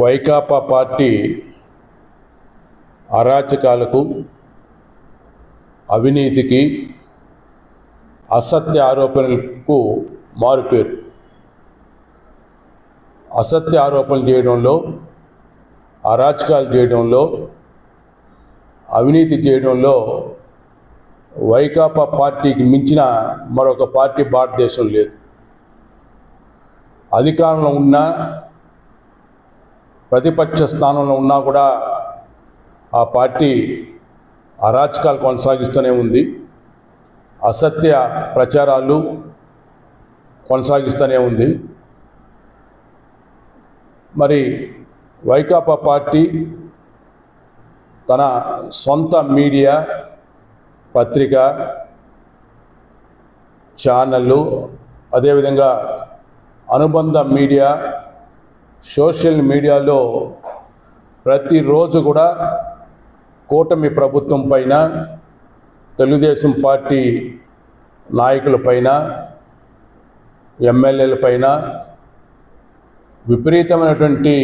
Vaikapa party అరాచకాలకు, అవినీతికి, అసత్య ఆరోపణలకు మారుపేరు. అసత్య ఆరోపణలు చేయడంలో, అరాచకాలు చేయడంలో, అవినీతి చేయడంలో వైకాపా పార్టీకి మించిన మరొక పార్టీ భారతదేశం లేదు. అధికారంలో ఉన్నా, ప్రతిపక్ష స్థానంలో ఉన్నా కూడా ఆ పార్టీ అరాచకాలు కొనసాగిస్తూనే ఉంది, అసత్య ప్రచారాలు కొనసాగిస్తూనే ఉంది. మరి వైకాపా పార్టీ తన సొంత మీడియా, పత్రిక, ఛానళ్ళు, అదేవిధంగా అనుబంధ మీడియా, సోషల్ మీడియాలో ప్రతిరోజు కూడా కూటమి ప్రభుత్వం పైన, తెలుగుదేశం పార్టీ నాయకుల పైన, ఎమ్మెల్యేల పైన విపరీతమైనటువంటి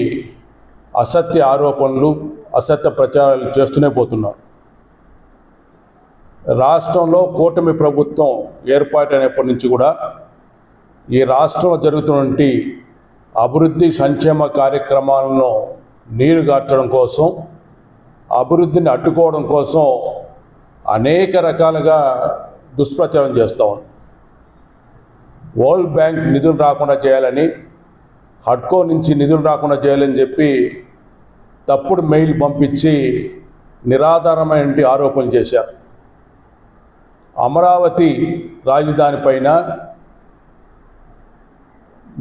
అసత్య ఆరోపణలు, అసత్య ప్రచారాలు చేస్తూనే పోతున్నారు. రాష్ట్రంలో కూటమి ప్రభుత్వం ఏర్పాటైనప్పటి నుంచి కూడా ఈ రాష్ట్రంలో జరుగుతున్నటువంటి అభివృద్ధి సంక్షేమ కార్యక్రమాలను నీరుగార్చడం కోసం, అభివృద్ధిని అడ్డుకోవడం కోసం అనేక రకాలుగా దుష్ప్రచారం చేస్తూ ఉంది. వరల్డ్ బ్యాంక్ నిధులు రాకుండా చేయాలని, హడ్కో నుంచి నిధులు రాకుండా చేయాలని చెప్పి తప్పుడు మెయిల్ పంపించి నిరాధారమైన ఆరోపణలు చేశారు. అమరావతి రాజధాని పైన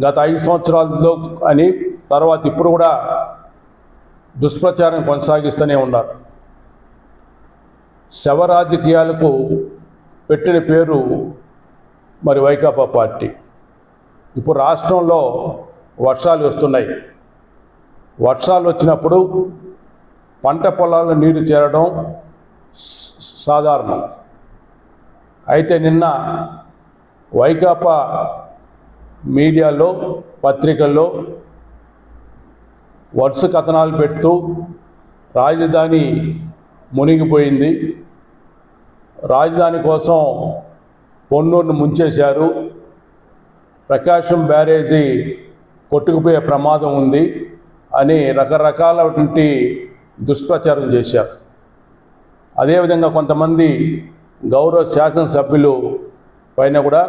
గత 5 సంవత్సరాల్లో అని, తర్వాత ఇప్పుడు కూడా దుష్ప్రచారం కొనసాగిస్తూనే ఉన్నారు. శవ రాజకీయాలకు పెట్టిన పేరు మరి వైకాపా పార్టీ. ఇప్పుడు రాష్ట్రంలో వర్షాలు వస్తున్నాయి. వర్షాలు వచ్చినప్పుడు పంట పొలాల్లో నీరు చేరడం సాధారణం. అయితే నిన్న వైకాపా మీడియాలో, పత్రికల్లో వరుస కథనాలు పెడుతూ రాజధాని మునిగిపోయింది, రాజధాని కోసం పొన్నూరును ముంచేశారు, ప్రకాశం బ్యారేజీ కొట్టుకుపోయే ప్రమాదం ఉంది అని రకరకాలటువంటి దుష్ప్రచారం చేశారు. అదేవిధంగా కొంతమంది గౌరవ శాసనసభ్యులు పైన కూడా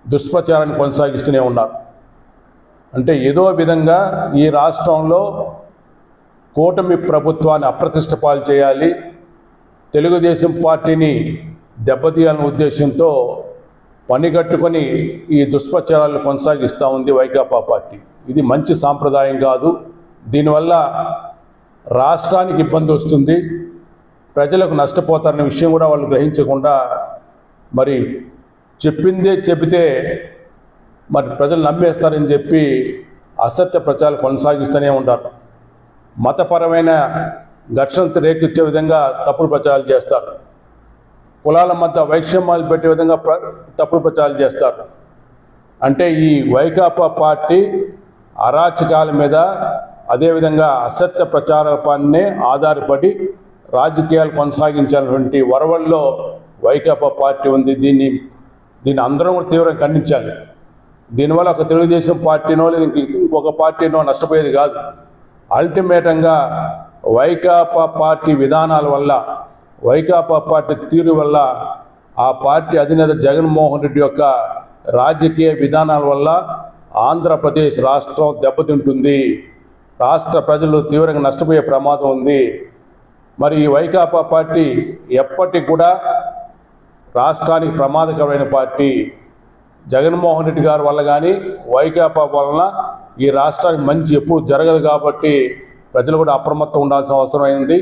దుష్ప్రచారాన్ని కొనసాగిస్తూనే ఉన్నారు. అంటే ఏదో విధంగా ఈ రాష్ట్రంలో కూటమి ప్రభుత్వాన్ని అప్రతిష్ట పాలు చేయాలి, తెలుగుదేశం పార్టీని దెబ్బతీయాలనే ఉద్దేశంతో పనిగట్టుకొని ఈ దుష్ప్రచారాలు కొనసాగిస్తూ ఉంది వైకాపా పార్టీ. ఇది మంచి సాంప్రదాయం కాదు. దీనివల్ల రాష్ట్రానికి ఇబ్బంది వస్తుంది, ప్రజలకు నష్టపోతారనే విషయం కూడా వాళ్ళు గ్రహించకుండా మరి చెప్పిందే చెబితే మరి ప్రజలు నమ్మేస్తారని చెప్పి అసత్య ప్రచారాలు కొనసాగిస్తూనే ఉంటారు. మతపరమైన ఘర్షణ రేకెత్తే విధంగా తప్పుడు ప్రచారాలు చేస్తారు. కులాల మధ్య వైషమ్యాలు పెట్టే విధంగా తప్పుడు ప్రచారాలు చేస్తారు. అంటే ఈ వైకాపా పార్టీ అరాచకాల మీద, అదేవిధంగా అసత్య ప్రచారపాన్నే ఆధారపడి రాజకీయాలు కొనసాగించాలన్నటువంటి వరవల్లో వైకాపా పార్టీ ఉంది. దీన్ని అందరం కూడా తీవ్రంగా ఖండించాలి. దీనివల్ల ఒక తెలుగుదేశం పార్టీనో లేదా ఇంకొక పార్టీనో నష్టపోయేది కాదు. అల్టిమేటంగా వైకాపా పార్టీ విధానాల వల్ల, వైకాపా పార్టీ తీరు వల్ల, ఆ పార్టీ అధినేత జగన్మోహన్ రెడ్డి యొక్క రాజకీయ విధానాల వల్ల ఆంధ్రప్రదేశ్ రాష్ట్రం దెబ్బతింటుంది, రాష్ట్ర ప్రజలు తీవ్రంగా నష్టపోయే ప్రమాదం ఉంది. మరి ఈ వైకాపా పార్టీ ఎప్పటికి కూడా రాష్ట్రానికి ప్రమాదకరమైన పార్టీ. జగన్మోహన్ రెడ్డి గారి వల్ల కానీ, వైకాపా వలన ఈ రాష్ట్రానికి మంచి ఎప్పుడు జరగదు. కాబట్టి ప్రజలు కూడా అప్రమత్తం ఉండాల్సిన అవసరం అయింది.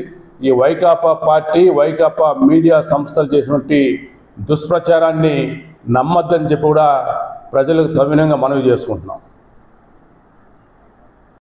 ఈ వైకాపా పార్టీ, వైకాపా మీడియా సంస్థలు చేసినటువంటి దుష్ప్రచారాన్ని నమ్మద్దని చెప్పి కూడా ప్రజలకు సవినయంగా మనవి చేసుకుంటున్నాం.